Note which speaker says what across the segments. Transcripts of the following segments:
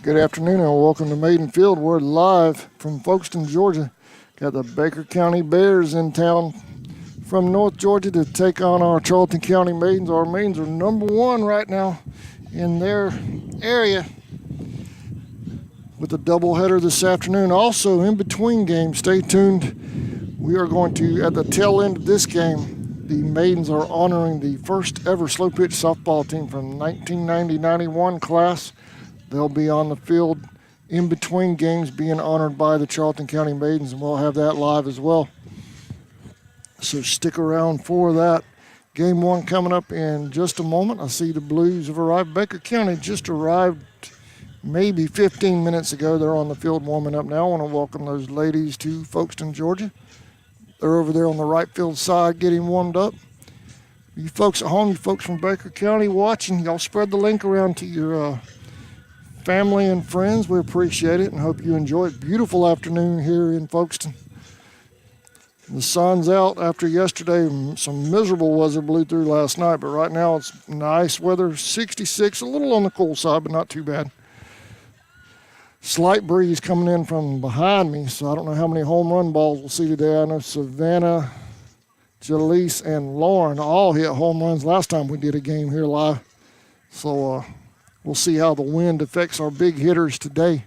Speaker 1: Good afternoon and welcome to Maiden Field. We're live from Folkestone, Georgia. Got the Baker County Bears in town from North Georgia to take on our Charlton County Maidens. Our Maidens are #1 right now in their area with a doubleheader this afternoon. Also in between games, stay tuned. We are going to, at the tail end of this game, the Maidens are honoring the first ever slow pitch softball team from 1990-91 class. They'll be on the field in between games being honored by the Charlton County Maidens, and we'll have that live as well. So stick around for that. Game 1 coming up in just a moment. I see the Blues have arrived. Baker County just arrived maybe 15 minutes ago. They're on the field warming up now. I want to welcome those ladies to Folkestone, Georgia. They're over there on the right field side getting warmed up. You folks at home, you folks from Baker County watching, y'all spread the link around to your family and friends. We appreciate it and hope you enjoy it. Beautiful afternoon here in Folkestone. The sun's out after yesterday. Some miserable weather blew through last night, but right now it's nice weather. 66, a little on the cool side, but not too bad. Slight breeze coming in from behind me, so I don't know how many home run balls we'll see today. I know Savannah, Jaleese, and Lauren all hit home runs last time we did a game here live. So we'll see how the wind affects our big hitters today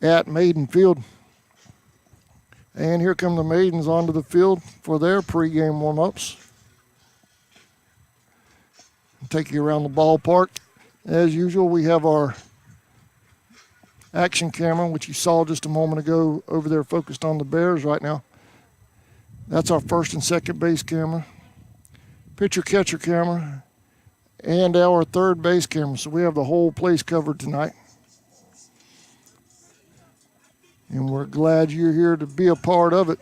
Speaker 1: at Maiden Field. And here come the Maidens onto the field for their pregame warm-ups. Take you around the ballpark. As usual, we have our action camera, which you saw just a moment ago over there focused on the Bears right now. That's our first and second base camera. Pitcher-catcher camera. And our third base camera. So we have the whole place covered tonight. And we're glad you're here to be a part of it.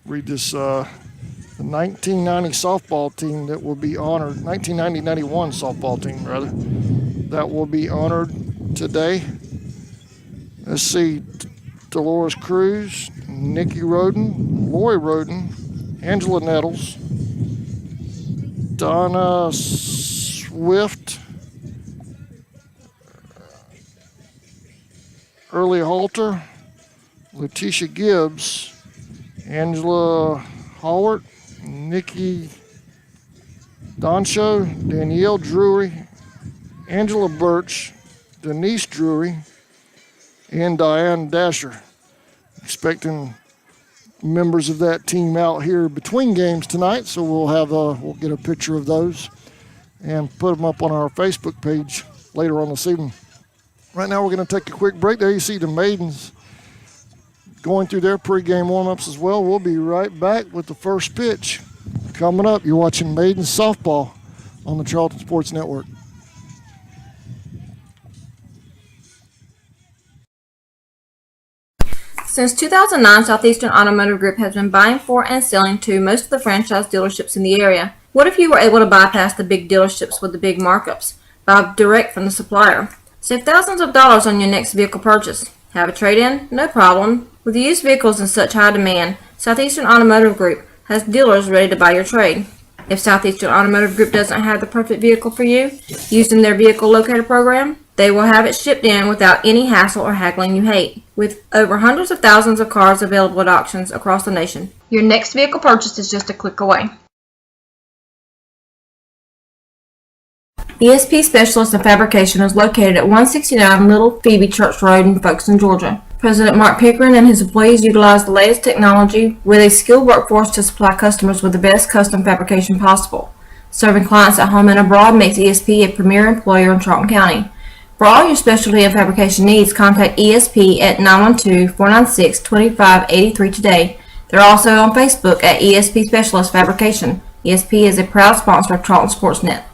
Speaker 1: Read this, the 1990 softball team that will be honored, 1990-91 softball team rather, that will be honored today. Let's see. Dolores Cruz, Nikki Roden, Lori Roden, Angela Nettles, Donna Swift, Early Halter, Letitia Gibbs, Angela Howard, Nikki Doncho, Danielle Drury, Angela Birch, Denise Drury, and Diane Dasher. Expecting members of that team out here between games tonight, so we'll get a picture of those and put them up on our Facebook page later on this evening. Right now we're going to take a quick break. There you see the Maidens going through their pregame warm-ups as well. We'll be right back with the first pitch. Coming up, you're watching Maidens softball on the Charlton Sports Network.
Speaker 2: Since 2009, Southeastern Automotive Group has been buying for and selling to most of the franchise dealerships in the area. What if you were able to bypass the big dealerships with the big markups? Buy direct from the supplier. Save thousands of dollars on your next vehicle purchase. Have a trade-in? No problem. With used vehicles in such high demand, Southeastern Automotive Group has dealers ready to buy your trade. If Southeastern Automotive Group doesn't have the perfect vehicle for you, using their vehicle locator program, they will have it shipped in without any hassle or haggling you hate. With over hundreds of thousands of cars available at auctions across the nation, your next vehicle purchase is just a click away. ESP Specialist in Fabrication is located at 169 Little Phoebe Church Road in Folkestone, Georgia. President Mark Pickering and his employees utilize the latest technology with a skilled workforce to supply customers with the best custom fabrication possible. Serving clients at home and abroad makes ESP a premier employer in Charlton County. For all your specialty and fabrication needs, contact ESP at 912-496-2583 today. They're also on Facebook at ESP Specialist Fabrication. ESP is a proud sponsor of Charlton Sportsnet.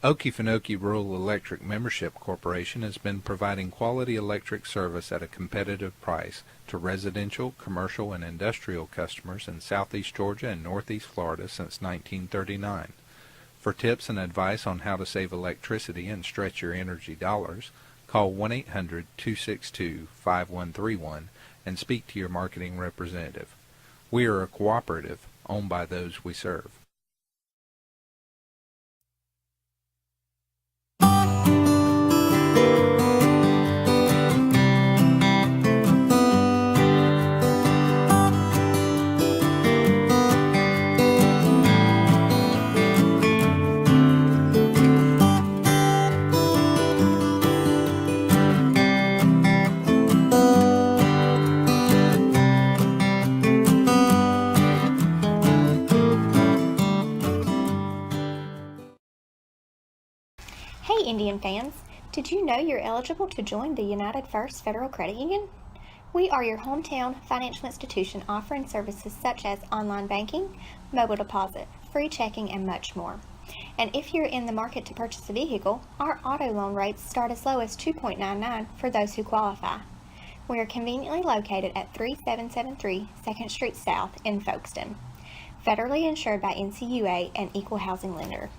Speaker 3: Okefenokee Rural Electric Membership Corporation has been providing quality electric service at a competitive price to residential, commercial, and industrial customers in southeast Georgia and northeast Florida since 1939. For tips and advice on how to save electricity and stretch your energy dollars, Call 1-800-262-5131 and speak to your marketing representative. We are a cooperative owned by those we serve.
Speaker 4: Hey Indian fans, did you know you're eligible to join the United First Federal Credit Union? We are your hometown financial institution offering services such as online banking, mobile deposit, free checking, and much more. And if you're in the market to purchase a vehicle, our auto loan rates start as low as 2.99 for those who qualify. We are conveniently located at 3773 2nd Street South in Folkestone. Federally insured by NCUA and equal housing lender.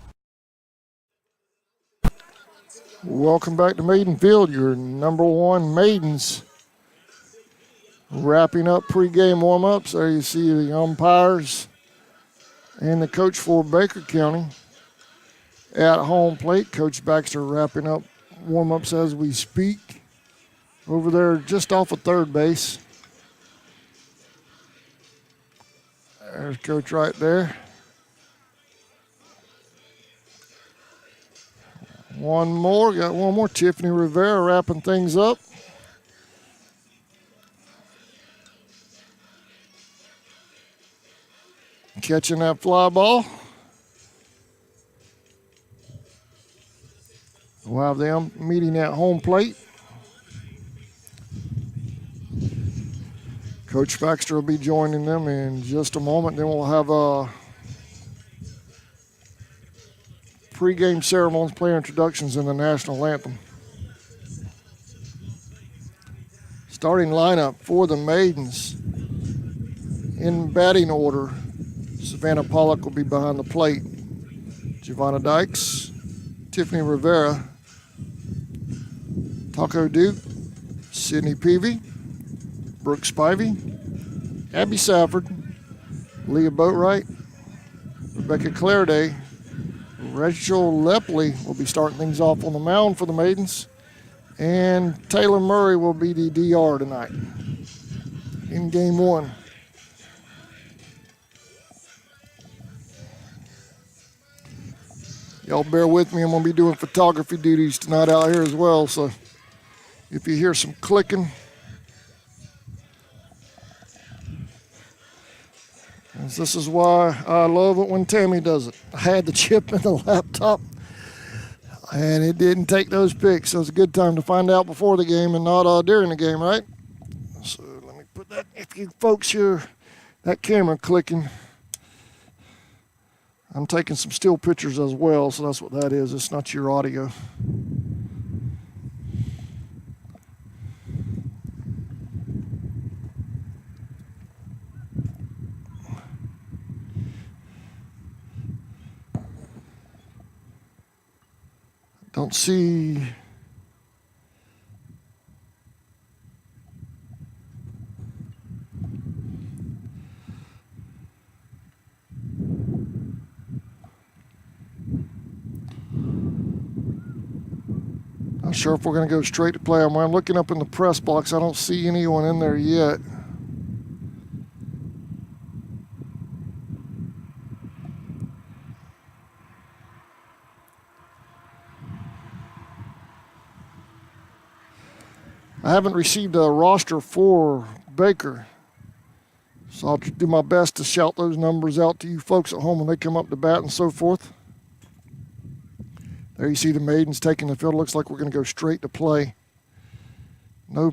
Speaker 1: Welcome back to Maiden Field, your number one Maidens. Wrapping up pregame warm-ups. There you see the umpires and the coach for Baker County at home plate. Coach Baxter wrapping up warm-ups as we speak. Over there just off of third base. There's Coach right there. Got one more. Tiffany Rivera wrapping things up. Catching that fly ball. We'll have them meeting at home plate. Coach Baxter will be joining them in just a moment. Then we'll have pregame ceremonies, player introductions, and the national anthem. Starting lineup for the Maidens. In batting order, Savannah Pollock will be behind the plate. Giovanna Dykes, Tiffany Rivera, Taco Duke, Sydney Peavy, Brooke Spivey, Abby Safford, Leah Boatwright, Rebecca Clairday, Rachel Lepley will be starting things off on the mound for the Maidens, and Taylor Murray will be the DR tonight in game one. Y'all bear with me, I'm going to be doing photography duties tonight out here as well, so if you hear some clicking, this is why I love it when Tammy does it. I had the chip in the laptop, and it didn't take those pics, so it's a good time to find out before the game and not during the game, right? So let me put that, if you folks hear that camera clicking, I'm taking some still pictures as well, so that's what that is. It's not your audio. Don't see. Not sure if we're going to go straight to play. I'm looking up in the press box. I don't see anyone in there yet. I haven't received a roster for Baker, so I'll do my best to shout those numbers out to you folks at home when they come up to bat and so forth. There you see the Maidens taking the field. Looks like we're going to go straight to play. No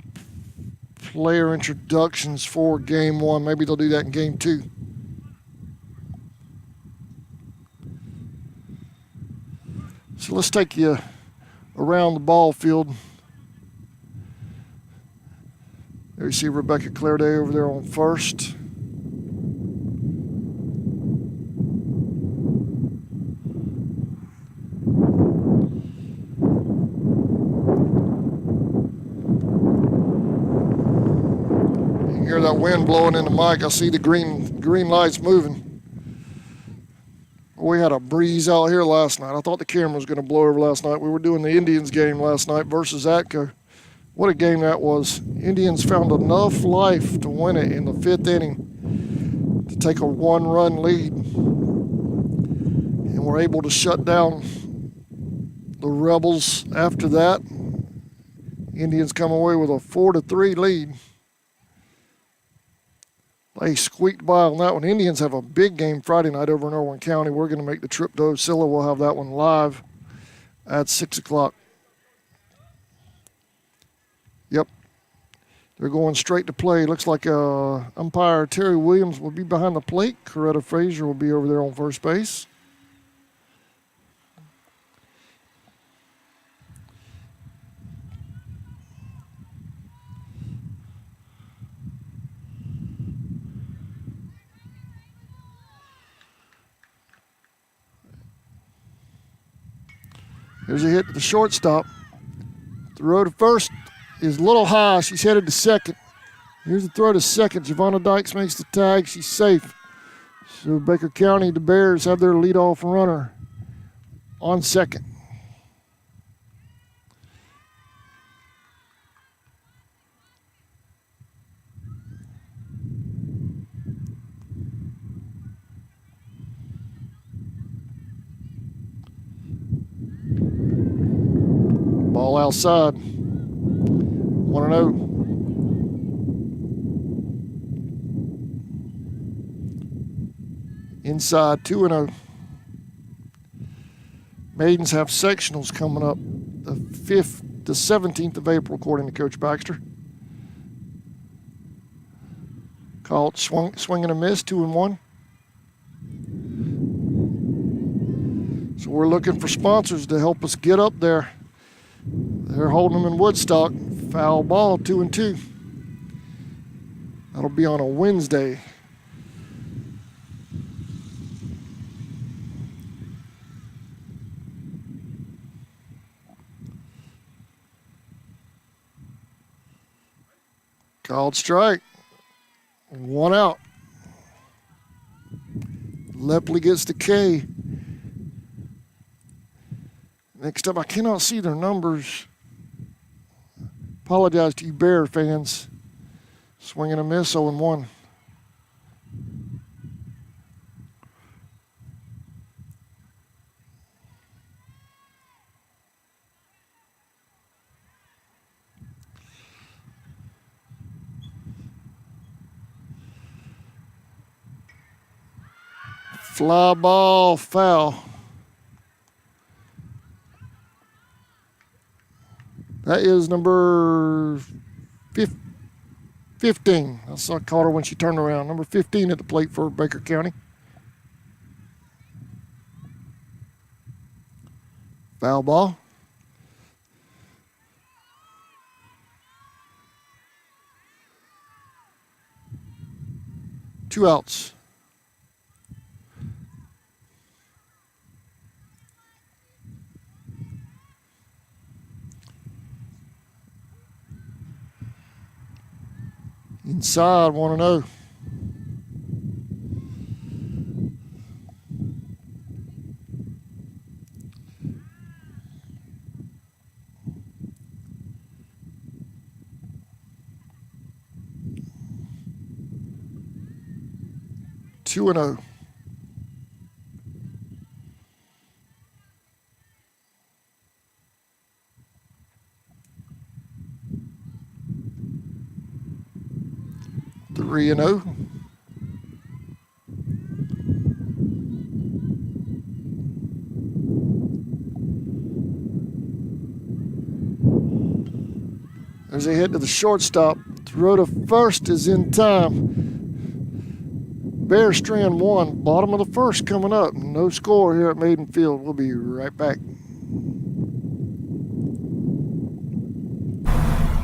Speaker 1: player introductions for game one. Maybe they'll do that in game two. So let's take you around the ball field. There you see Rebecca Clairday over there on first. hear that wind blowing in the mic. I see the green lights moving. We had a breeze out here last night. I thought the camera was going to blow over last night. We were doing the Indians game last night versus Atco. What a game that was. Indians found enough life to win it in the 5th inning to take a 1-run lead. And were able to shut down the Rebels after that. Indians come away with a 4-3 lead. They squeaked by on that one. Indians have a big game Friday night over in Irwin County. We're going to make the trip to Ocilla. We'll have that one live at 6 o'clock. Yep. They're going straight to play. Looks like umpire Terry Williams will be behind the plate. Coretta Frazier will be over there on first base. There's a hit to the shortstop. Throw to first is a little high. She's headed to second. Here's the throw to second. Giovanna Dykes makes the tag. She's safe. So Baker County, the Bears, have their leadoff runner on second. Ball outside. 1-0. Inside 2-0. Maidens have sectionals coming up the 17th of April, according to Coach Baxter. Called swing and a miss, 2-1. So we're looking for sponsors to help us get up there. They're holding them in Woodstock. Foul ball, 2-2. That'll be on a Wednesday. Called strike. 1 out. Lepley gets the K. Next up, I cannot see their numbers. Apologize to you Bear fans. Swing and a miss, 0-1. Fly ball, foul. That is number 15. I saw caught her when she turned around. Number 15 at the plate for Baker County. Foul ball. Two outs. Inside, 1-0. Two and 0. 3-0. There's a hit to the shortstop. Throw to first is in time. Bear Strand 1, bottom of the first coming up. No score here at Maiden Field. We'll be right back.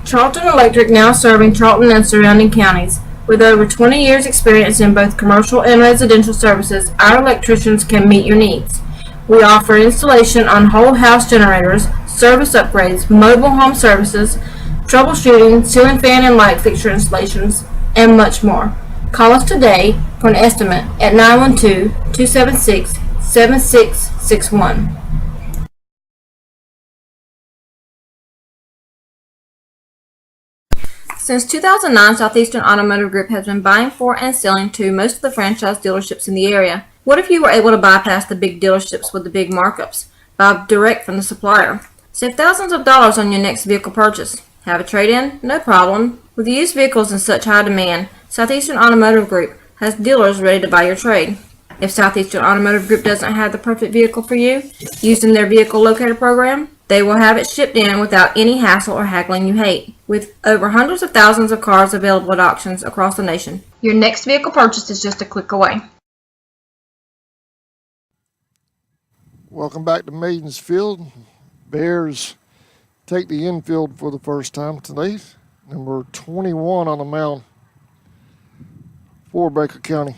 Speaker 2: Charlton Electric now serving Charlton and surrounding counties. With over 20 years experience in both commercial and residential services, our electricians can meet your needs. We offer installation on whole house generators, service upgrades, mobile home services, troubleshooting, ceiling fan and light fixture installations, and much more. Call us today for an estimate at 912-276-7661. Since 2009, Southeastern Automotive Group has been buying for and selling to most of the franchise dealerships in the area. What if you were able to bypass the big dealerships with the big markups? Buy direct from the supplier. Save thousands of dollars on your next vehicle purchase. Have a trade-in? No problem. With used vehicles in such high demand, Southeastern Automotive Group has dealers ready to buy your trade. If Southeastern Automotive Group doesn't have the perfect vehicle for you, using their vehicle locator program, they will have it shipped in without any hassle or haggling you hate. With over hundreds of thousands of cars available at auctions across the nation, your next vehicle purchase is just a click away.
Speaker 1: Welcome back to Maidens Field. Bears take the infield for the first time today. Number 21 on the mound for Baker County.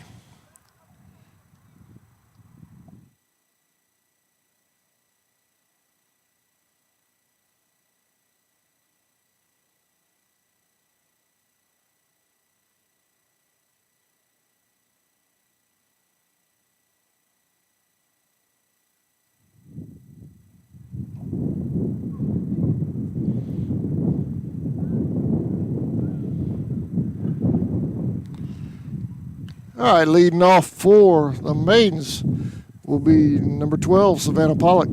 Speaker 1: All right, leading off for the Maidens will be number 12, Savannah Pollock.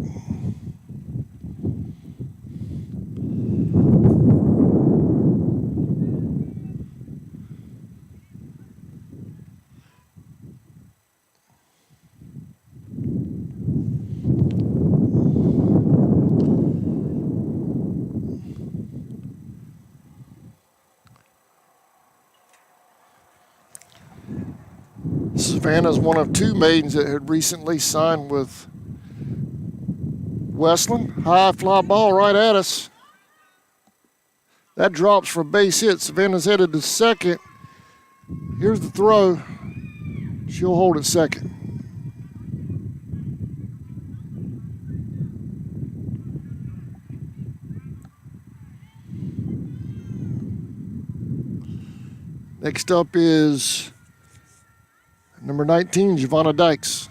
Speaker 1: Savannah is one of two Maidens that had recently signed with Westland. High fly ball right at us. That drops for a base hit. Savannah's headed to second. Here's the throw. She'll hold at second. Next up is number 19, Giovanna Dykes.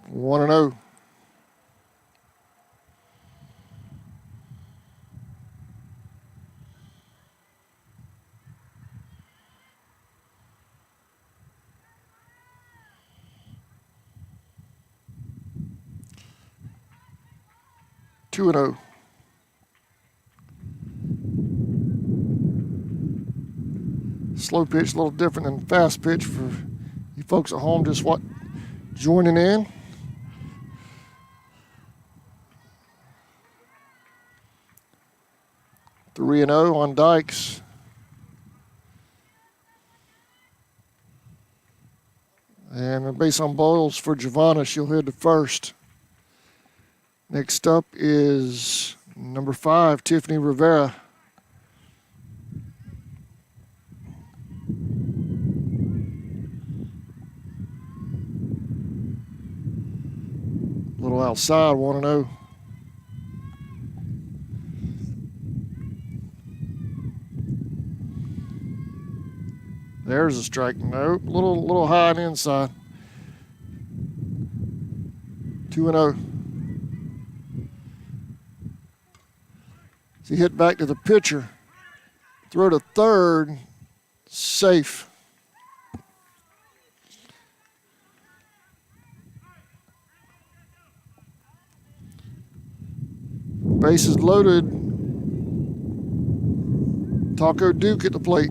Speaker 1: One and 0. Two and 0. Slow pitch, a little different than fast pitch for you folks at home just joining in. Three and 0 on Dykes. And a base on balls for Giovanna. She'll head to first. Next up is number 5, Tiffany Rivera. A little outside, 1 and 0. There's a strike. Nope, little high and inside. 2 and 0. He hit back to the pitcher. Throw to third. Safe. Bases loaded. Taco Duke at the plate.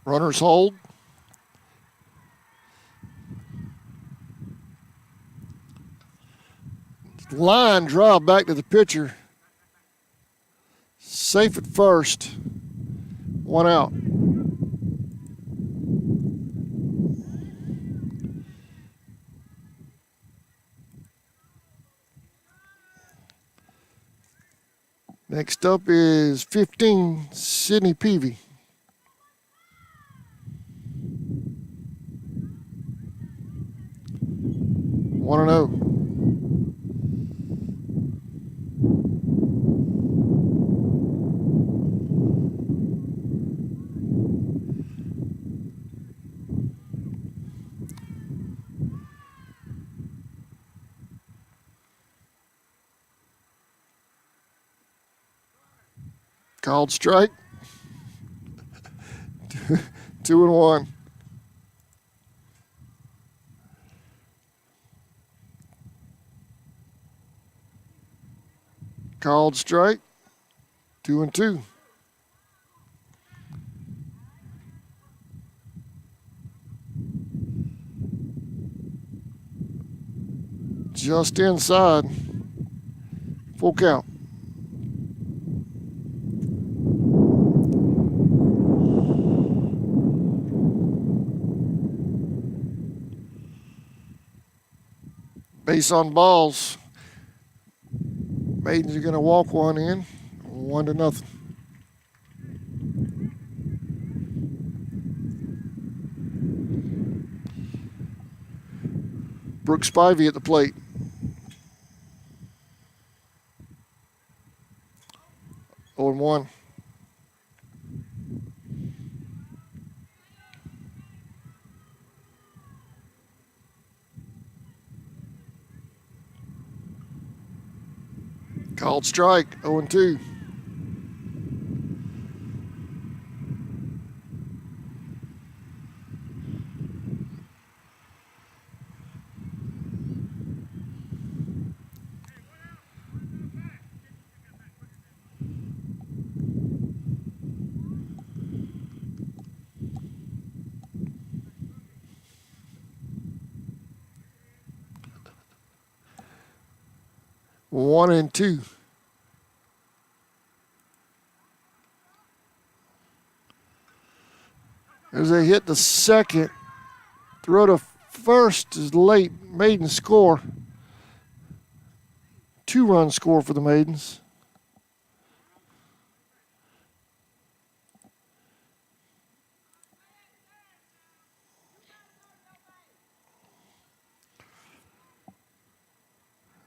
Speaker 1: Runners hold. Line drive back to the pitcher. Safe at first. One out. Next up is 15, Sydney Peavy. 1-0. Called strike. 2-1. Called strike. 2-2. Just inside. Full count. Base on balls. Maidens are going to walk one in, 1-0. Brooks Spivey at the plate. Oh and 1. Called strike, 0-2. One and 2. As they hit the second, throw to first is late. Maidens score. 2-run score for the Maidens.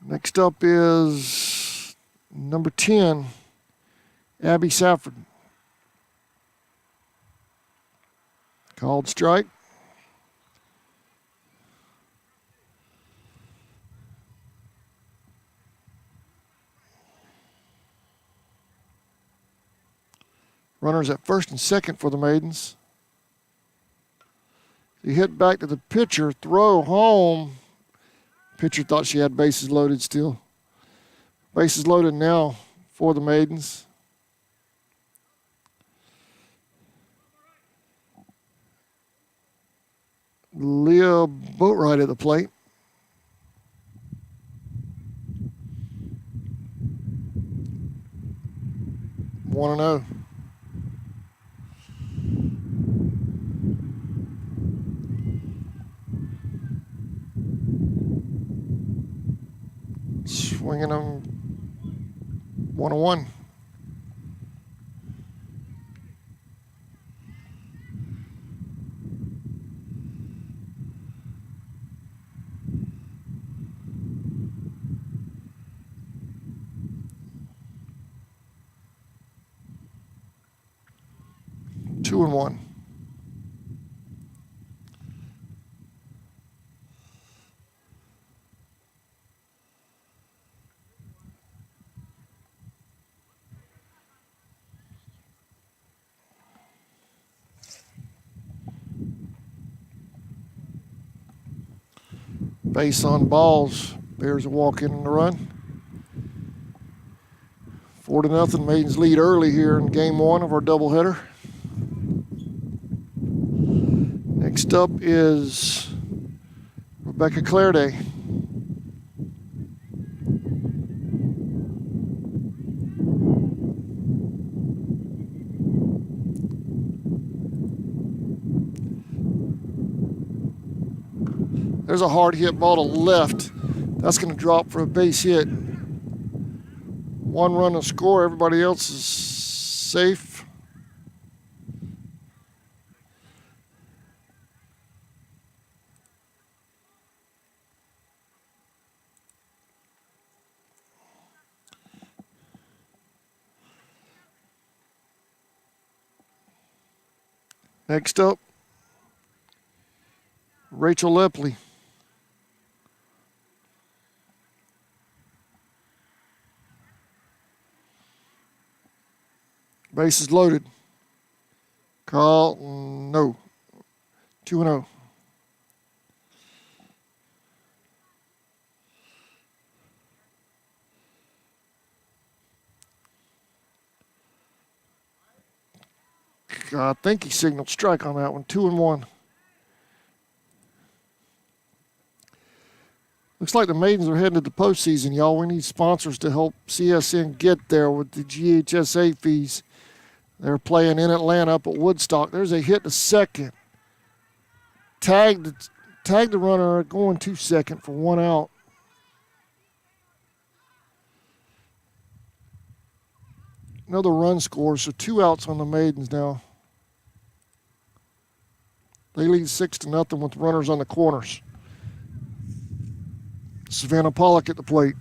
Speaker 1: Next up is number 10, Abby Safford. Called strike. Runners at first and second for the Maidens. He hit back to the pitcher, throw home. Pitcher thought she had bases loaded still. Bases loaded now for the Maidens. Leah Boatwright at the plate. One and 0. Swinging them 1-1. Two and 1. Base on balls. Bears a walk in and a run. 4-0. Maidens lead early here in game 1 of our doubleheader. Next up is Rebecca Clairday. There's a hard hit ball to left. That's going to drop for a base hit. 1 run to score. Everybody else is safe. Next up, Rachel Lepley. Bases loaded. Call, no. 2-0. I think he signaled strike on that one. 2-1. Looks like the Maidens are heading to the postseason, y'all. We need sponsors to help CSN get there with the GHSA fees. They're playing in Atlanta up at Woodstock. There's a hit to second. Tag the runner going to second for 1 out. Another run score, so 2 outs on the Maidens now. They lead 6-0 with runners on the corners. Savannah Pollock at the plate.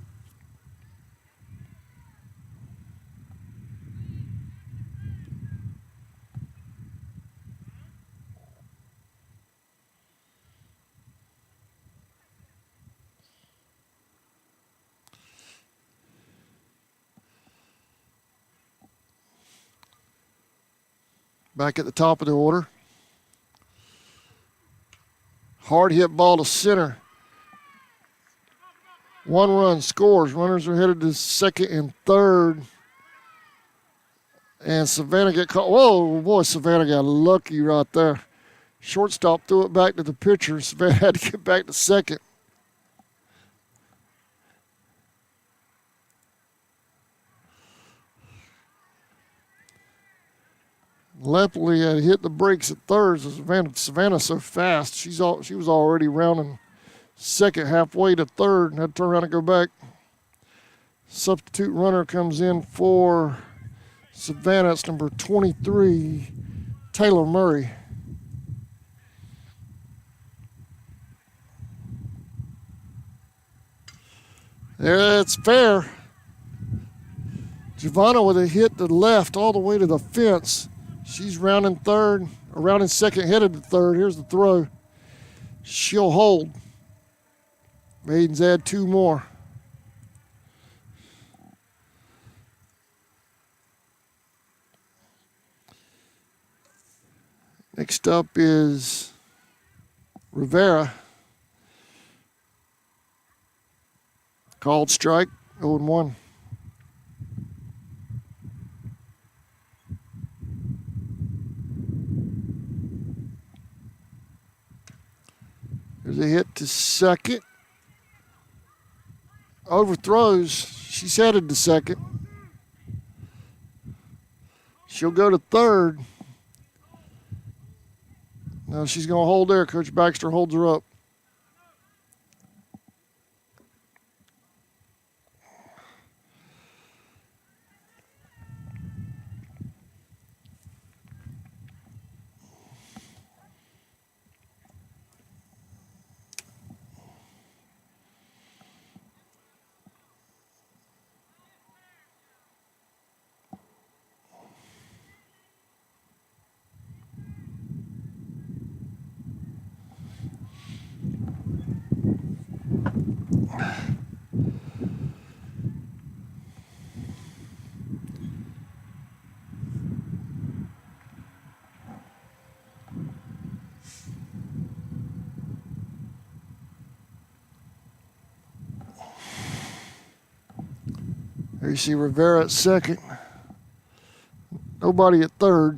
Speaker 1: Back at the top of the order. Hard hit ball to center. 1 run scores. Runners are headed to second and third. And Savannah get caught. Whoa, boy, Savannah got lucky right there. Shortstop threw it back to the pitcher. Savannah had to get back to second. Lepley had hit the brakes at third. Savannah's so fast. She was already rounding second halfway to third and had to turn around and go back. Substitute runner comes in for Savannah. It's number 23, Taylor Murray. It's fair. Giovanna with a hit to left all the way to the fence. She's rounding second, headed to third. Here's the throw. She'll hold. Maidens add 2 more. Next up is Rivera. Called strike, 0-1. There's a hit to second. Overthrows. She's headed to second. She'll go to third. No, she's going to hold there. Coach Baxter holds her up. There you see Rivera at second. Nobody at third.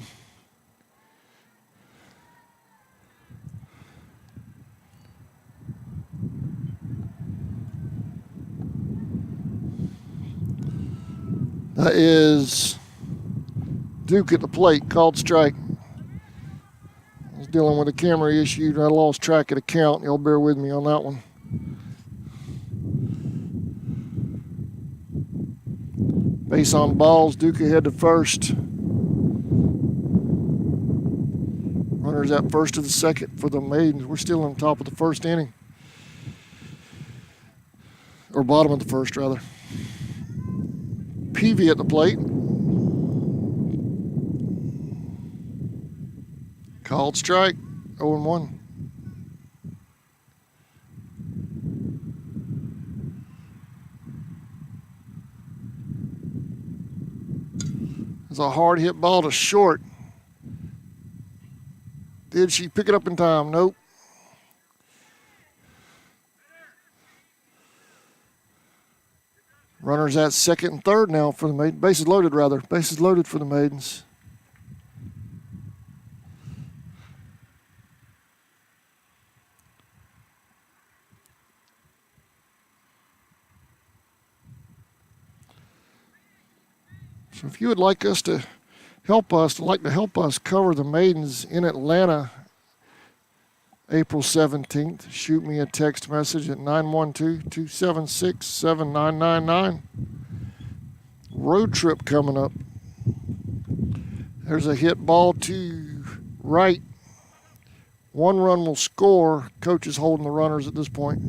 Speaker 1: That is Duke at the plate, called strike. dealing with a camera issue. I lost track of the count. Y'all bear with me on that one. Base on balls. Duke ahead to first. Runners at first to the second for the Maidens. We're still on top of the first inning. Or bottom of the first, rather. Peavy at the plate. Called strike. 0-1. It's a hard hit ball to short. Did she pick it up in time? Nope. Runners at second and third now for the Maidens. Bases loaded, rather. Bases loaded for the Maidens. So if you would like us to help us cover the Maidens in Atlanta April 17th, shoot me a text message at 912-276-7999. Road trip coming up. There's a hit ball to right. One run will score. Coach is holding the runners at this point.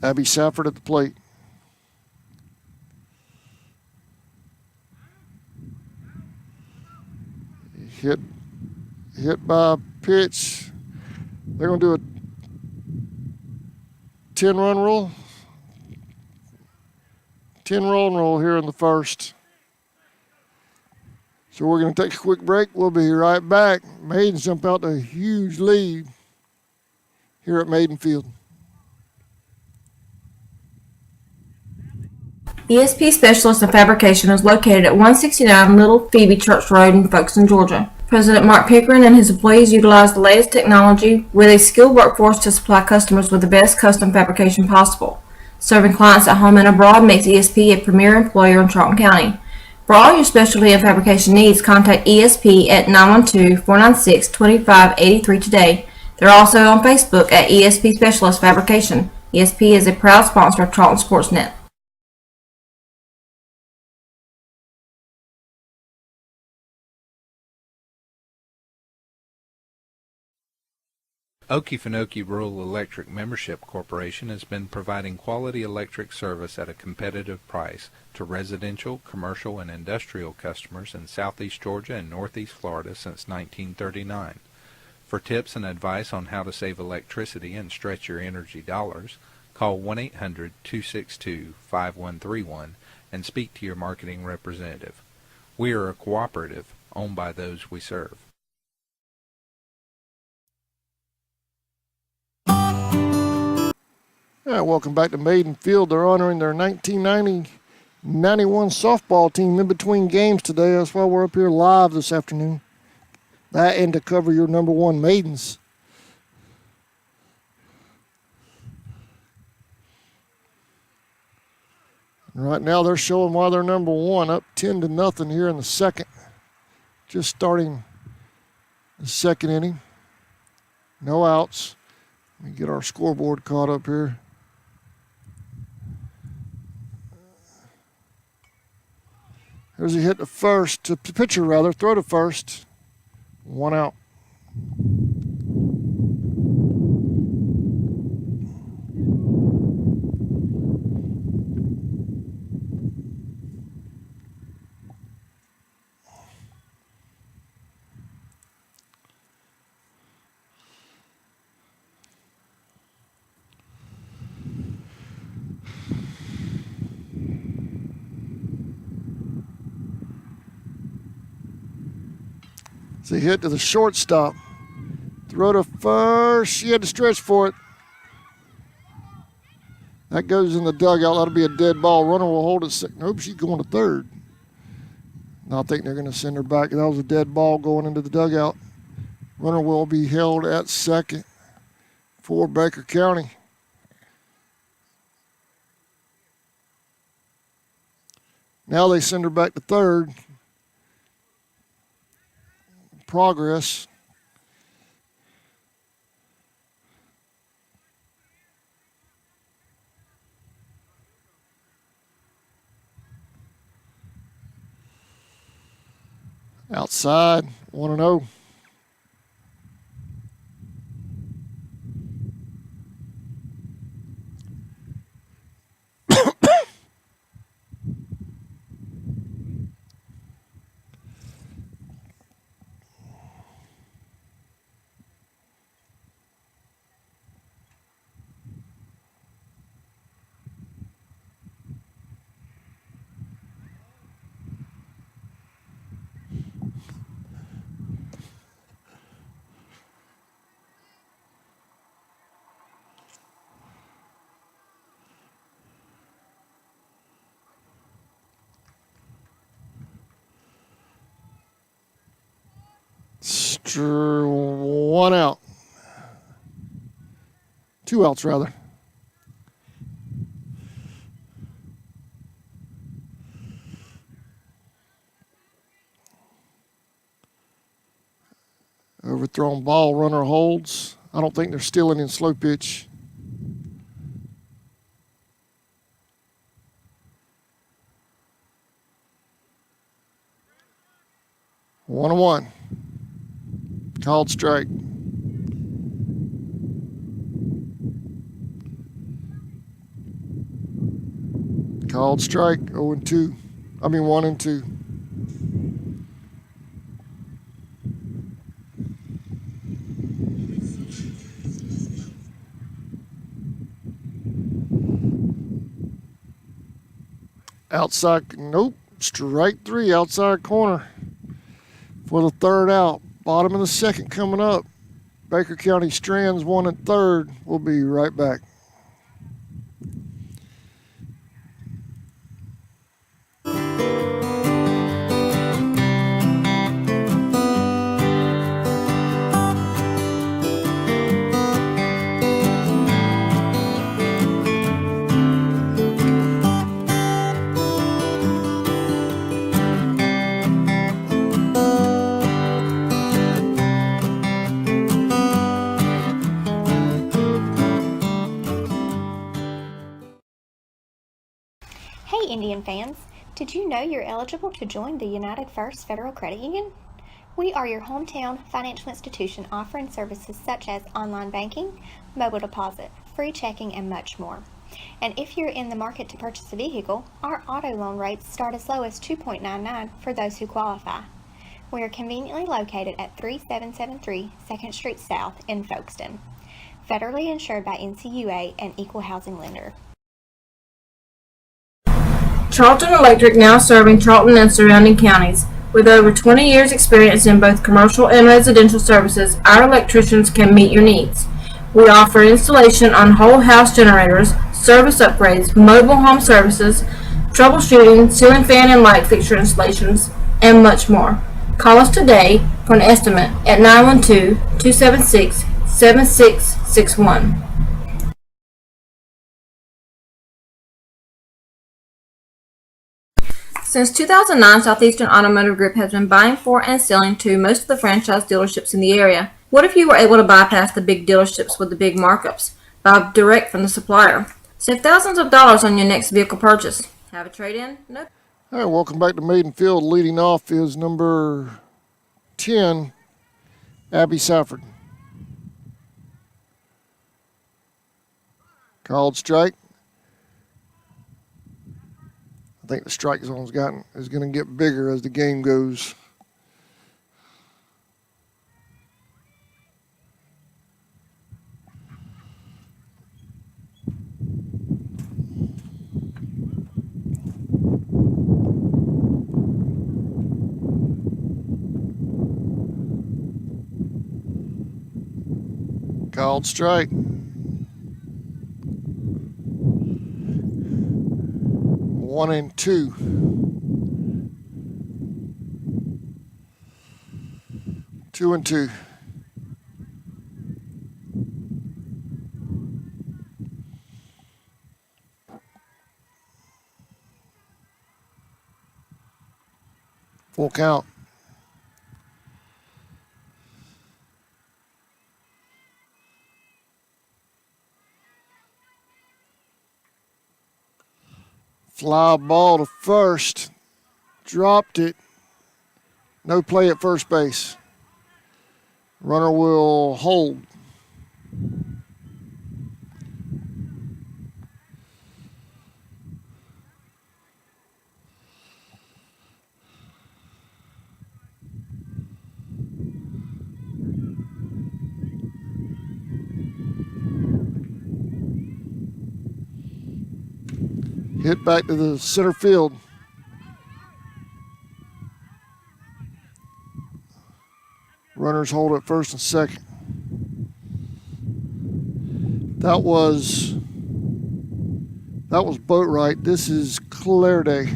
Speaker 1: Abby Safford at the plate. Hit by a pitch. They're going to do a 10-run rule. 10-run rule here in the first. So we're going to take a quick break. We'll be right back. Maidens jump out to a huge lead here at Maiden Field.
Speaker 2: ESP Specialist in Fabrication is located at 169 Little Phoebe Church Road in Folkestone, Georgia. President Mark Pickering and his employees utilize the latest technology with a skilled workforce to supply customers with the best custom fabrication possible. Serving clients at home and abroad makes ESP a premier employer in Charlton County. For all your specialty and fabrication needs, contact ESP at 912-496-2583 today. They're also on Facebook at ESP Specialist Fabrication. ESP is a proud sponsor of Charlton Sportsnet.
Speaker 3: Okefenokee Rural Electric Membership Corporation has been providing quality electric service at a competitive price to residential, commercial, and industrial customers in southeast Georgia and northeast Florida since 1939. For tips and advice on how to save electricity and stretch your energy dollars, call 1-800-262-5131 and speak to your marketing representative. We are a cooperative owned by those we serve.
Speaker 1: Welcome back to Maiden Field. They're honoring their 1990-91 softball team in between games today. That's why we're up here live this afternoon. That and to cover your number one Maidens. And right now they're showing why they're number one, up 10-0 here in the second. Just starting the second inning. No outs. Let me get our scoreboard caught up here. There's a hit to first, to pitcher rather, throw to first. One out. It's a hit to the shortstop. Throw to first. She had to stretch for it. That goes in the dugout. That'll be a dead ball. Runner will hold it. Nope, she's going to third. And I think they're going to send her back. That was a dead ball going into the dugout. Runner will be held at second for Baker County. Now they send her back to third. Progress. Outside, 1-0. One out. 2 outs, rather. Overthrown ball, runner holds. I don't think they're stealing in slow pitch. One and one. Called strike. Called strike. 0-2. 1-2. Outside, nope. Strike 3, outside corner for the third out. Bottom of the second coming up. Baker County Strands 1 and third. We'll be right back.
Speaker 4: Hey Indian fans, did you know you're eligible to join the United First Federal Credit Union? We are your hometown financial institution offering services such as online banking, mobile deposit, free checking, and much more. And if you're in the market to purchase a vehicle, our auto loan rates start as low as 2.99 for those who qualify. We are conveniently located at 3773 2nd Street South in Folkestone. Federally insured by NCUA and Equal Housing Lender.
Speaker 2: Charlton Electric, now serving Charlton and surrounding counties. With over 20 years experience in both commercial and residential services, our electricians can meet your needs. We offer installation on whole house generators, service upgrades, mobile home services, troubleshooting, ceiling fan and light fixture installations, and much more. Call us today for an estimate at 912-276-7661. Since 2009, Southeastern Automotive Group has been buying for and selling to most of the franchise dealerships in the area. What if you were able to bypass the big dealerships with the big markups? Buy direct from the supplier. Save thousands of dollars on your next vehicle purchase. Have a trade-in? Nope.
Speaker 1: All right, welcome back to Maiden Field. Leading off is number 10, Abby Safford. Called strike. I think the strike zone's is going to get bigger as the game goes. Called strike. 1-2. 2-2. Full count. Fly ball to first. Dropped it. No play at first base. Runner will hold. Hit back to the center field. Runners hold at first and second. That was boat right. This is clear day.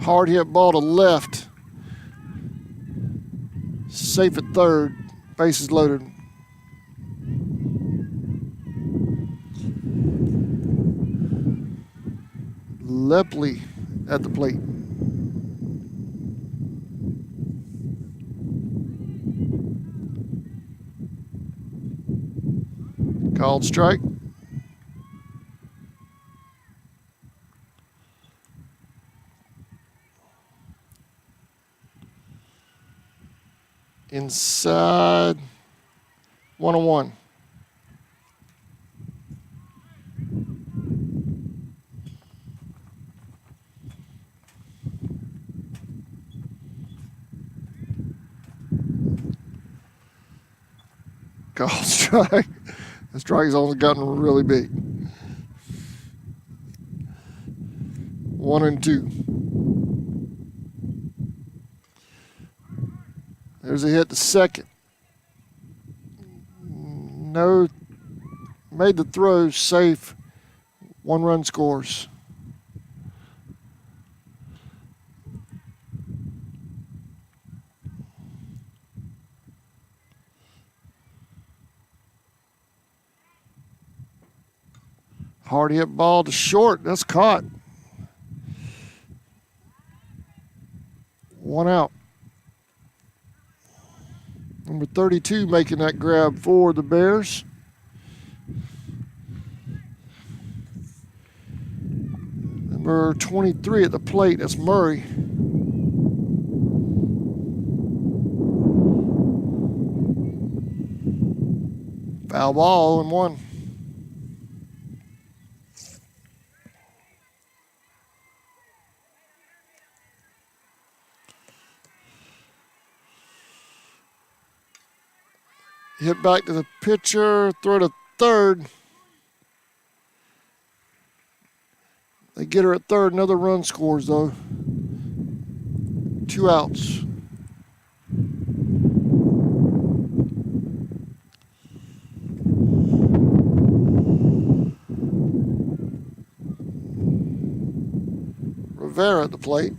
Speaker 1: Hard hit ball to left. Safe at third. Bases loaded. Lepley at the plate. Called strike. Inside. 1-1. Called strike. The strike zone's gotten really big. 1-2. There's a hit to second. No, made the throw safe. 1 run scores. Hard hit ball to short. That's caught. 1 out. Number 32 making that grab for the Bears. Number 23 at the plate, that's Murray. Foul ball, 0-1. Hit back to the pitcher, throw to third. They get her at third. Another run scores, though. 2 outs. Rivera at the plate.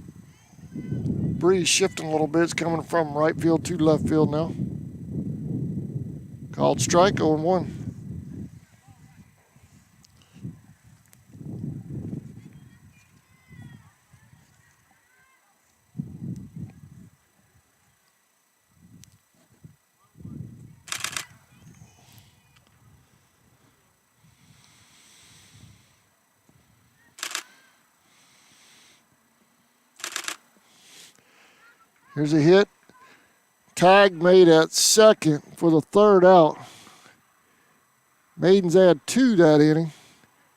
Speaker 1: Breeze shifting a little bit. It's coming from right field to left field now. Called strike, 0-1. Here's a hit. Tag made at second for the third out. Maidens add 2 that inning.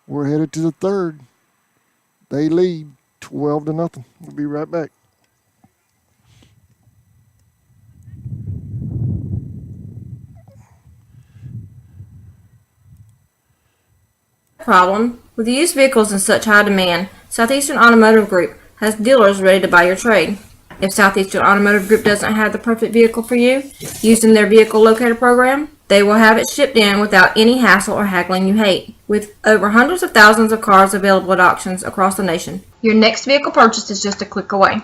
Speaker 1: We're headed to the third. They lead 12-0. We'll be right back.
Speaker 2: Problem. With used vehicles in such high demand, Southeastern Automotive Group has dealers ready to buy your trade. If Southeastern Automotive Group doesn't have the perfect vehicle for you, using their vehicle locator program, they will have it shipped in without any hassle or haggling you hate. With over hundreds of thousands of cars available at auctions across the nation, your next vehicle purchase is just a click away.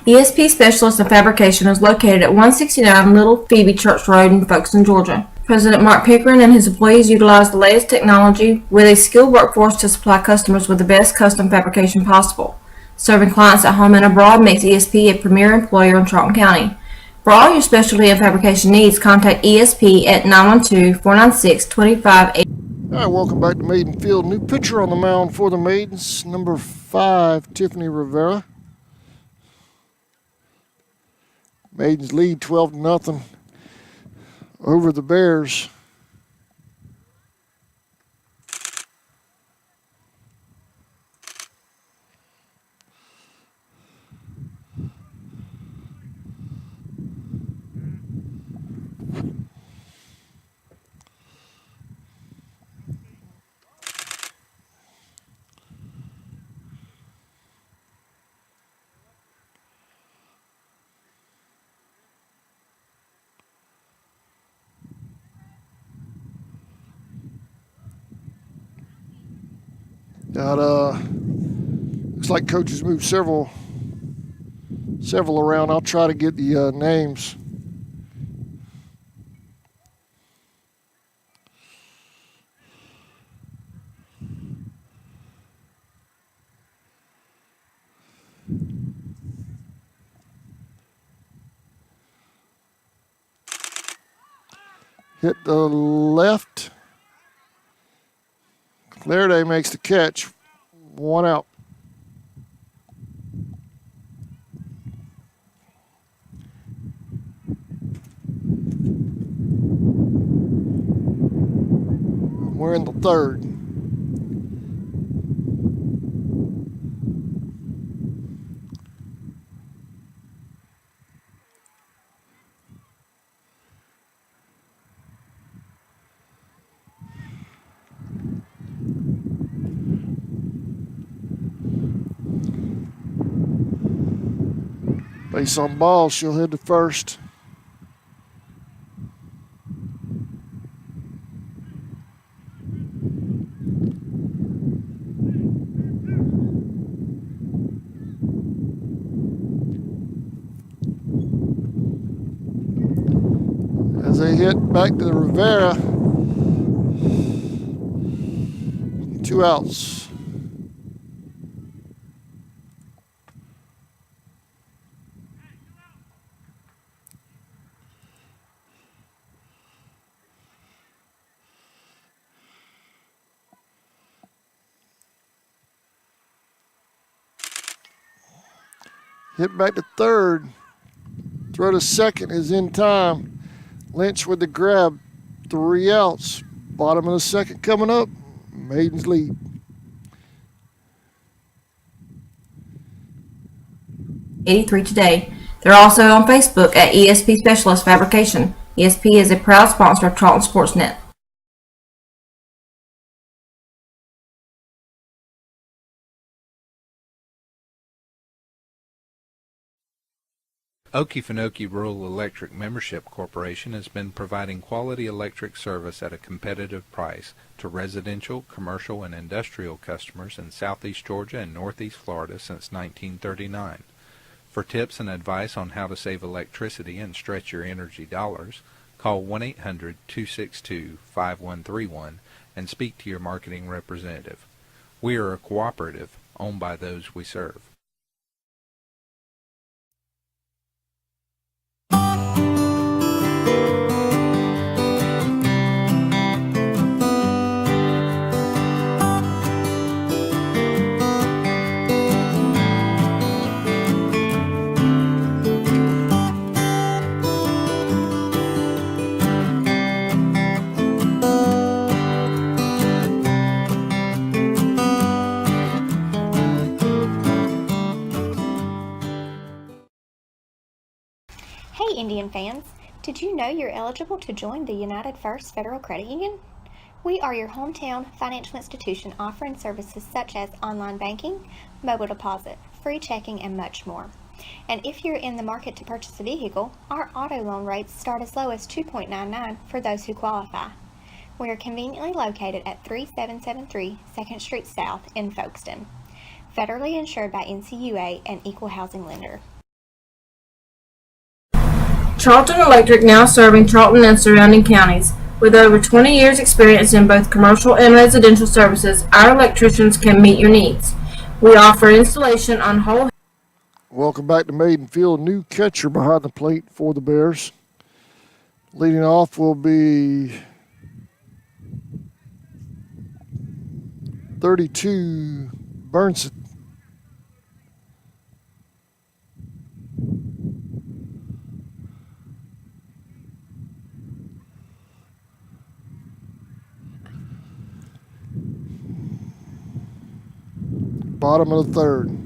Speaker 2: ESP Specialist in Fabrication is located at 169 Little Phoebe Church Road in Folkestone, Georgia. President Mark Pickering and his employees utilize the latest technology with a skilled workforce to supply customers with the best custom fabrication possible. Serving clients at home and abroad makes ESP a premier employer in Charlton County. For all your specialty and fabrication needs, contact ESP at 912-496-2580.
Speaker 1: All right, welcome back to Maiden Field. New pitcher on the mound for the Maidens, number 5, Tiffany Rivera. Maidens lead 12-0 over the Bears. Looks like coaches moved several around. I'll try to get the names. Hit the left. Clarday makes the catch. 1 out. We're in the third. Base on ball, she'll head to first. As they hit back to the Rivera, 2 outs. Hit back to third. Throw to second is in time. Lynch with the grab. 3 outs. Bottom of the second coming up. Maidens lead.
Speaker 2: '83 today. They're also on Facebook at ESP Specialist Fabrication. ESP is a proud sponsor of Charlton Sportsnet.
Speaker 3: Okefenokee Rural Electric Membership Corporation has been providing quality electric service at a competitive price to residential, commercial, and industrial customers in southeast Georgia and northeast Florida since 1939. For tips and advice on how to save electricity and stretch your energy dollars, call 1-800-262-5131 and speak to your marketing representative. We are a cooperative owned by those we serve.
Speaker 4: Indian fans! Did you know you're eligible to join the United First Federal Credit Union? We are your hometown financial institution offering services such as online banking, mobile deposit, free checking, and much more. And if you're in the market to purchase a vehicle, our auto loan rates start as low as 2.99 for those who qualify. We are conveniently located at 3773 2nd Street South in Folkestone. Federally insured by NCUA and equal housing lender.
Speaker 2: Charlton Electric now serving Charlton and surrounding counties. With over 20 years experience in both commercial and residential services, our electricians can meet your needs. We offer installation on whole.
Speaker 1: Welcome back to Maiden Field. New catcher behind the plate for the Bears. Leading off will be 32 Burnson. Bottom of the third.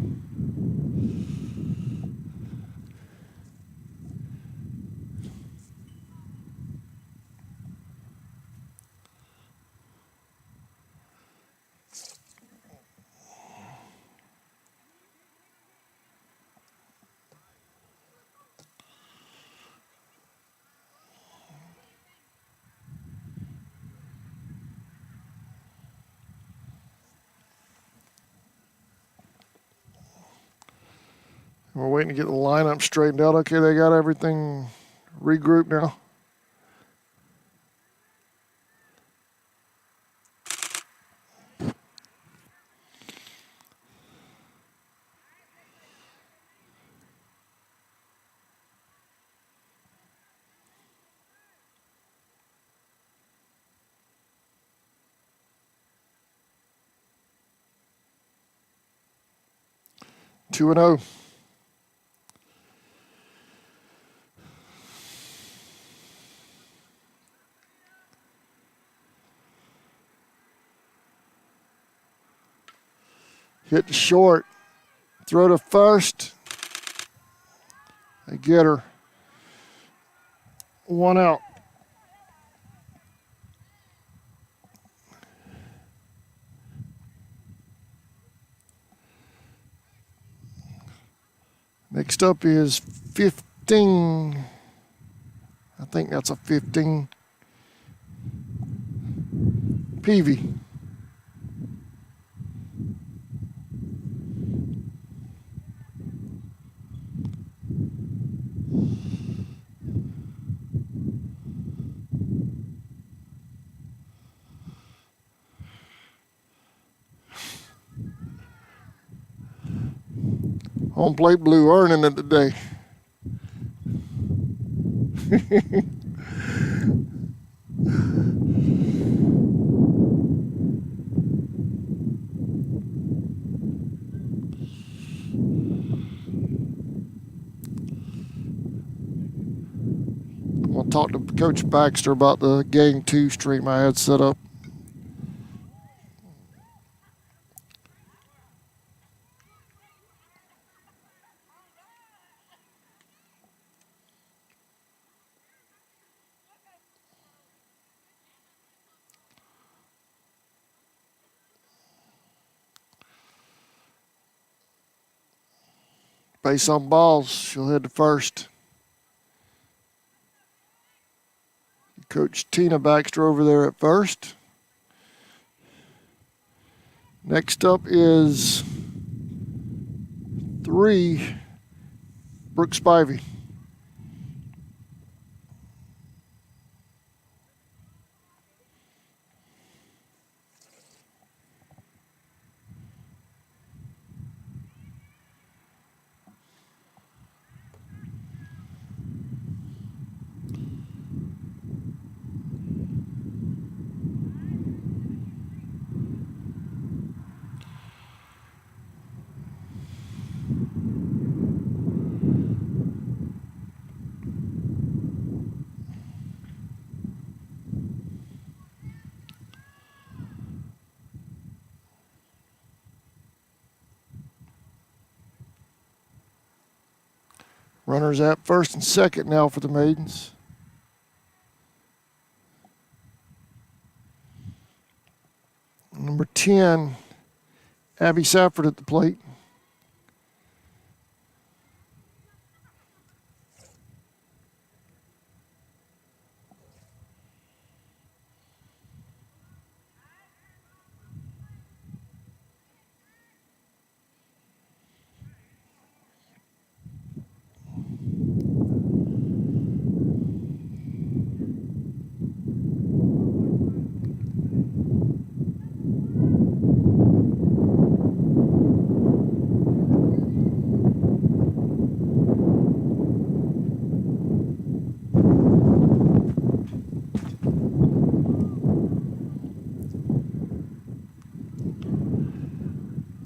Speaker 1: We're waiting to get the lineup straightened out. Okay, they got everything regrouped now. Two and 0. Hit the short. Throw to first. They get her. One out. Next up is 15. I think that's a 15. Peavy. Home plate blue earning it today. I'll talk to Coach Baxter about the Gang 2 stream I had set up. Base on balls, she'll head to first. Coach Tina Baxter over there at first. Next up is 3, Brooke Spivey. Runners at first and second now for the Maidens. Number 10, Abby Safford at the plate.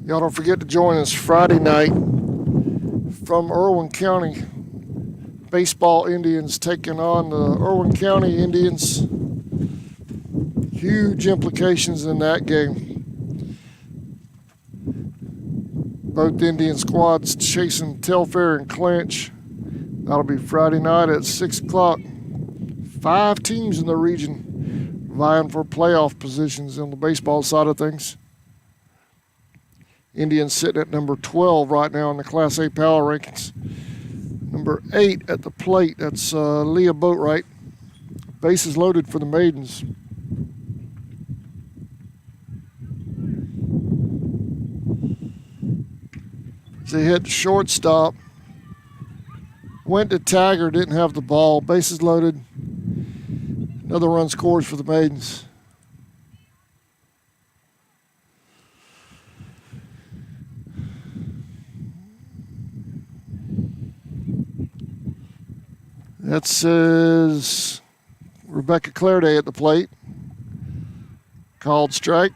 Speaker 1: Y'all don't forget to join us Friday night from Irwin County. Baseball Indians taking on the Irwin County Indians. Huge implications in that game. Both Indian squads chasing Telfair and Clinch. That'll be Friday night at 6 o'clock. 5 teams in the region vying for playoff positions on the baseball side of things. Indians sitting at number 12 right now in the Class A power rankings. Number 8 at the plate, that's Leah Boatwright. Bases loaded for the Maidens. They hit shortstop. Went to Tagger, didn't have the ball. Bases loaded. Another run scores for the Maidens. That says Rebecca Clairday at the plate. Called strike.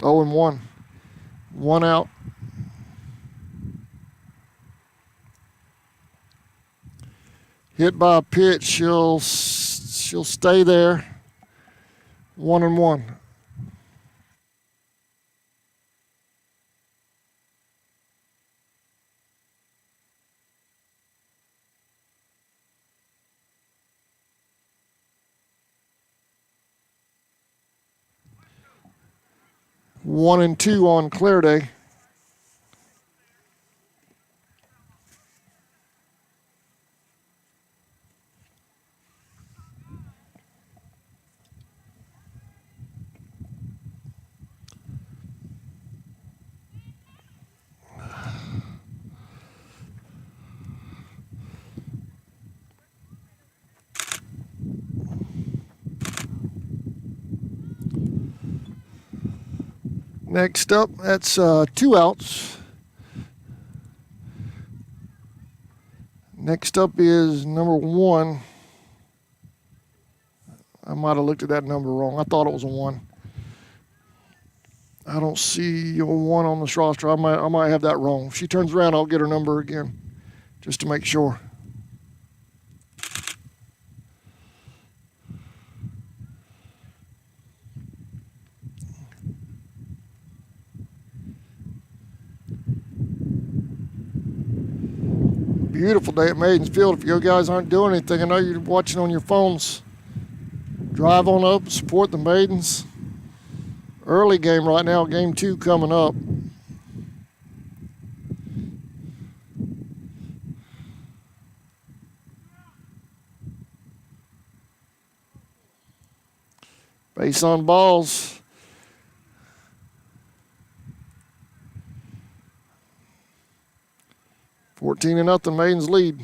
Speaker 1: Oh and 1. 1 out. Hit by a pitch. She'll stay there. 1 and 1. One and 2 on Clairday. Next up, that's 2 outs. Next up is number 1. I might have looked at that number wrong. I thought it was a 1. I don't see a 1 on this roster. I might have that wrong. If she turns around, I'll get her number again, just to make sure. Beautiful day at Maidens Field. If you guys aren't doing anything, I know you're watching on your phones. Drive on up, support the Maidens. Early game right now, game 2 coming up. Base on balls. $14 to nothing, Maidens lead.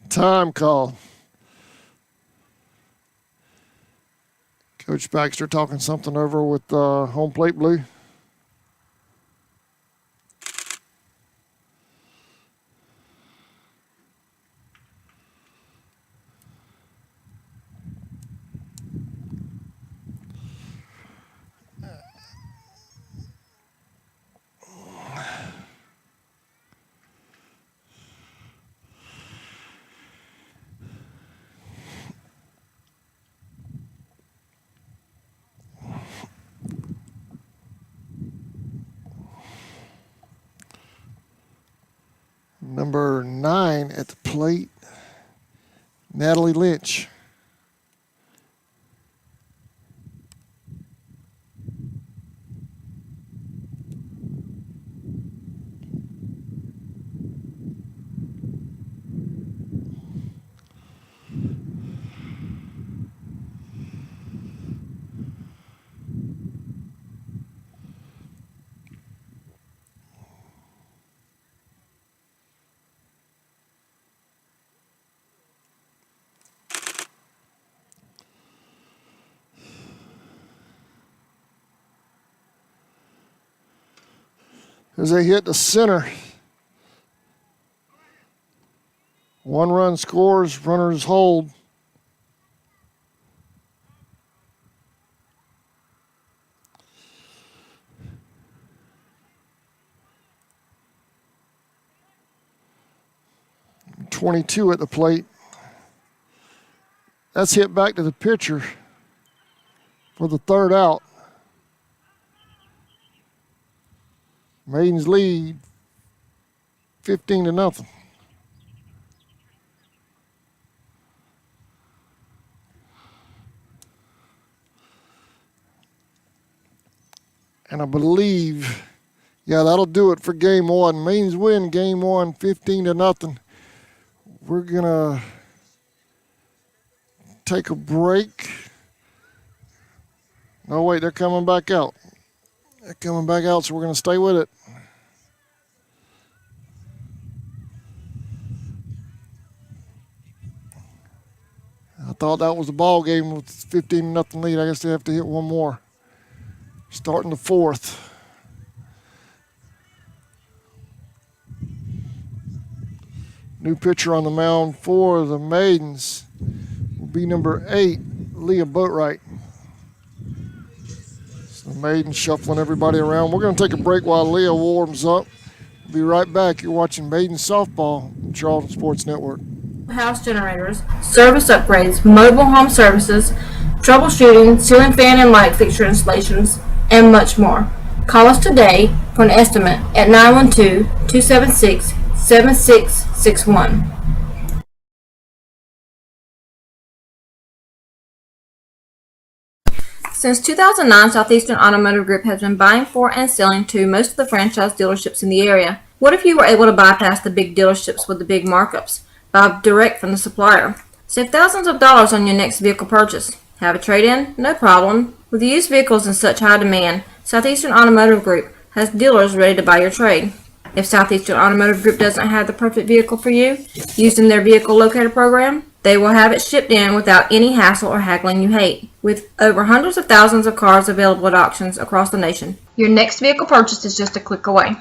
Speaker 1: Time call. Coach Baxter talking something over with home plate blue. Number 9 at the plate, Natalie Lynch. As they hit the center, 1 run scores, runners hold. .22 at the plate. That's hit back to the pitcher for the 3rd out. Maidens lead 15-0. And I believe, yeah, that'll do it for game 1. Maidens win game 1, 15-0. We're going to take a break. No, wait, they're coming back out. They're coming back out, so we're going to stay with it. I thought that was the ball game with 15-0 lead. I guess they have to hit one more. Starting the 4th. New pitcher on the mound for the Maidens will be number 8, Leah Boatwright. So the Maidens shuffling everybody around. We're going to take a break while Leah warms up. We'll be right back. You're watching Maidens Softball on Charlton Sports Network.
Speaker 2: House generators, service upgrades, mobile home services, troubleshooting, ceiling fan and light fixture installations, and much more. Call us today for an estimate at 912-276-7661. Since 2009, Southeastern Automotive Group has been buying for and selling to most of the franchise dealerships in the area. What if you were able to bypass the big dealerships with the big markups? Buy direct from the supplier. Save thousands of dollars on your next vehicle purchase. Have a trade-in? No problem. With used vehicles in such high demand, Southeastern Automotive Group has dealers ready to buy your trade. If Southeastern Automotive Group doesn't have the perfect vehicle for you, using their vehicle locator program, they will have it shipped in without any hassle or haggling you hate. With over hundreds of thousands of cars available at auctions across the nation, your next vehicle purchase is just a click away.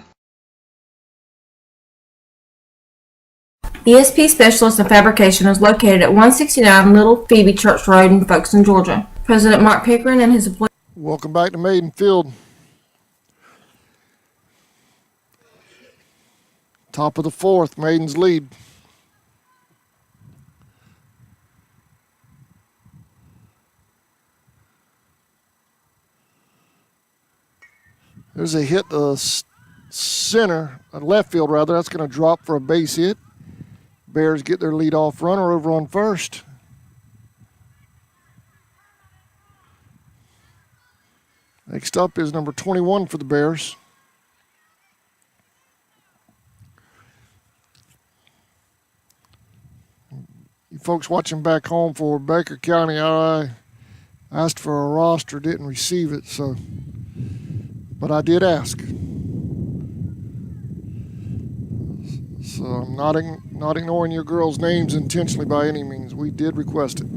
Speaker 2: ESP Specialist in Fabrication is located at 169 Little Phoebe Church Road in Folkestone, Georgia. President Mark Pickering and his employees.
Speaker 1: Welcome back to Maiden Field. Top of the 4th, Maidens lead. There's a hit to center, left field rather. That's going to drop for a base hit. Bears get their leadoff runner over on first. Next up is number 21 for the Bears. You folks watching back home for Baker County, I asked for a roster, didn't receive it, but I did ask. So I'm not ignoring your girls' names intentionally by any means. We did request it.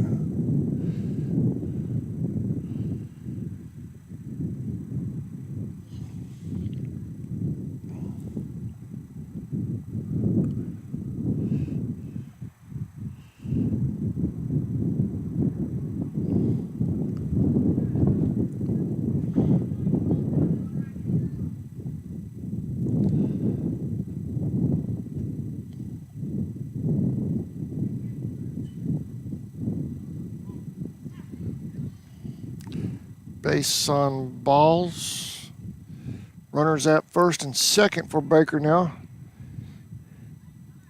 Speaker 1: Base on balls. Runners at first and second for Baker now.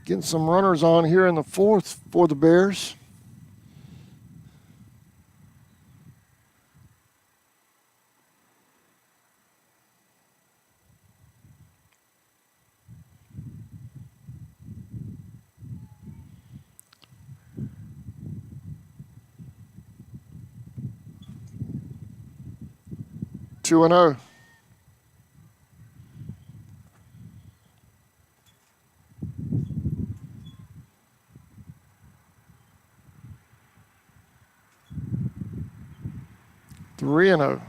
Speaker 1: Getting some runners on here in the fourth for the Bears. Two and 0. Three and 0.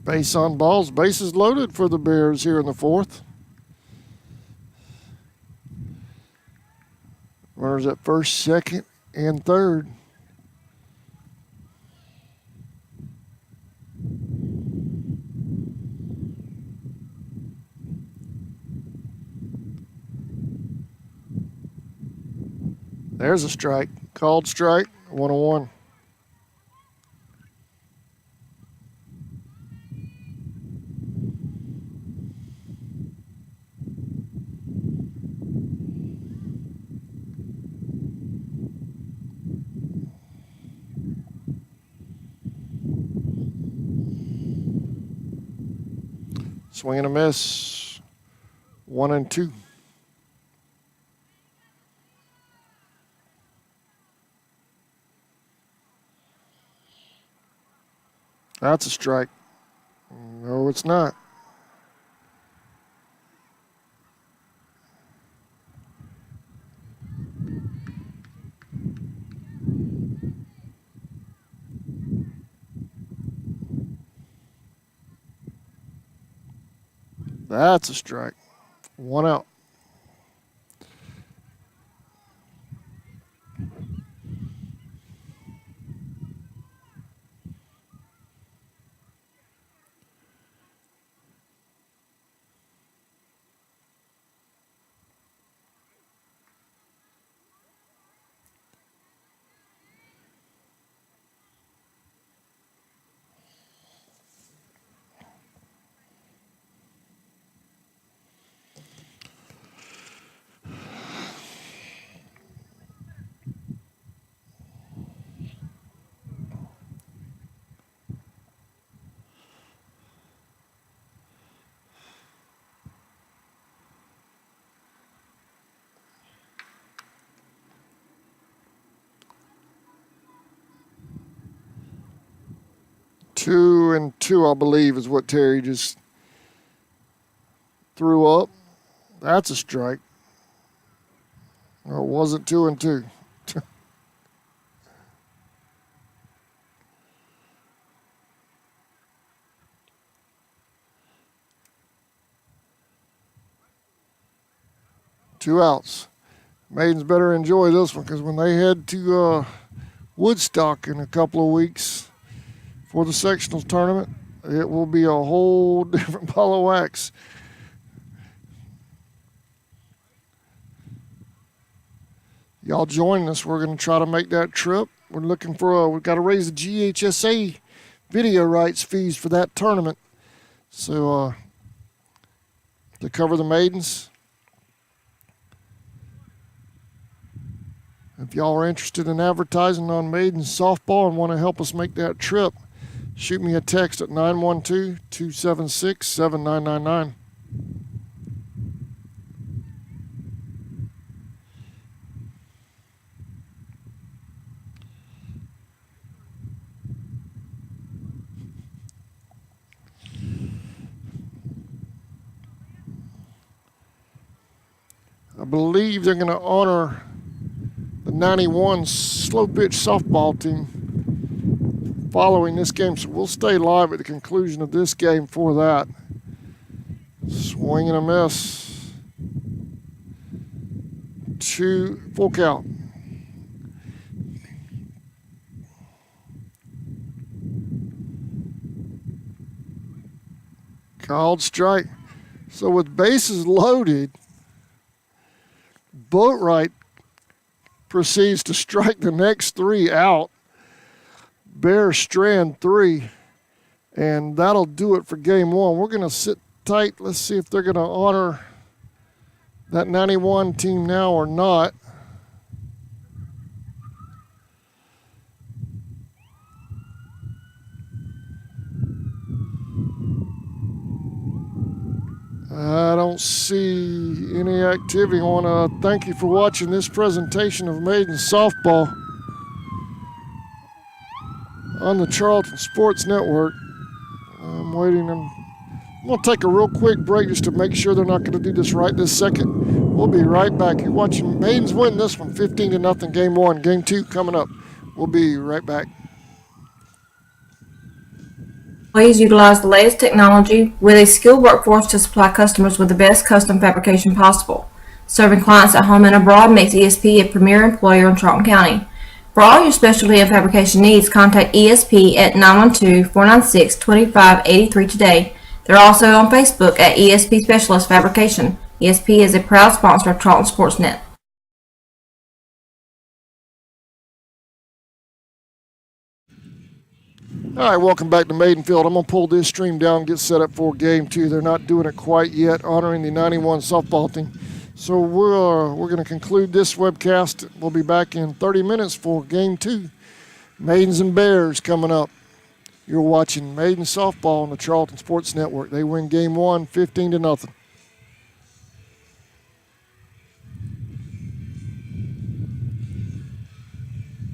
Speaker 1: Base on balls, bases loaded for the Bears here in the fourth. Runners at first, second, and third. There's a strike. Called strike, 1-1. Swing and a miss. 1-2. That's a strike. No, it's not. That's a strike. 1 out. Two and 2, I believe, is what Terry just threw up. That's a strike. No, it wasn't 2 and 2. Two outs. Maidens better enjoy this one because when they head to Woodstock in a couple of weeks for the sectionals tournament, it will be a whole different ball of wax. Y'all join us. We're going to try to make that trip. We're looking for we've got to raise the GHSA video rights fees for that tournament. So to cover the Maidens. If y'all are interested in advertising on Maidens softball and want to help us make that trip, shoot me a text at 912-276-7999. I believe they're going to honor the 91 slow pitch softball team following this game. So we'll stay live at the conclusion of this game for that. Swing and a miss. 2, full count. Called strike. So with bases loaded, Boatwright proceeds to strike the next 3 out. Bears strand 3. And that'll do it for game 1. We're going to sit tight. Let's see if they're going to honor that 91 team now or not. I don't see any activity. I want to thank you for watching this presentation of Maidens softball on the Charlton Sports Network. I'm waiting. I'm going to take a real quick break just to make sure they're not going to do this right this second. We'll be right back. You're watching Maidens win this one 15-0, game 1. Game 2 coming up. We'll be right back.
Speaker 2: Please utilize the latest technology with a skilled workforce to supply customers with the best custom fabrication possible. Serving clients at home and abroad makes ESP a premier employer in Charlton County. For all your specialty and fabrication needs, contact ESP at 912-496-2583 today. They're also on Facebook at ESP Specialist Fabrication. ESP is a proud sponsor of Charlton Sportsnet.
Speaker 1: All right, welcome back to Maidenfield. I'm going to pull this stream down and get set up for game 2. They're not doing it quite yet, honoring the 91 softball team. So we're going to conclude this webcast. We'll be back in 30 minutes for game 2. Maidens and Bears coming up. You're watching Maiden softball on the Charlton Sports Network. They win game 1 15-0.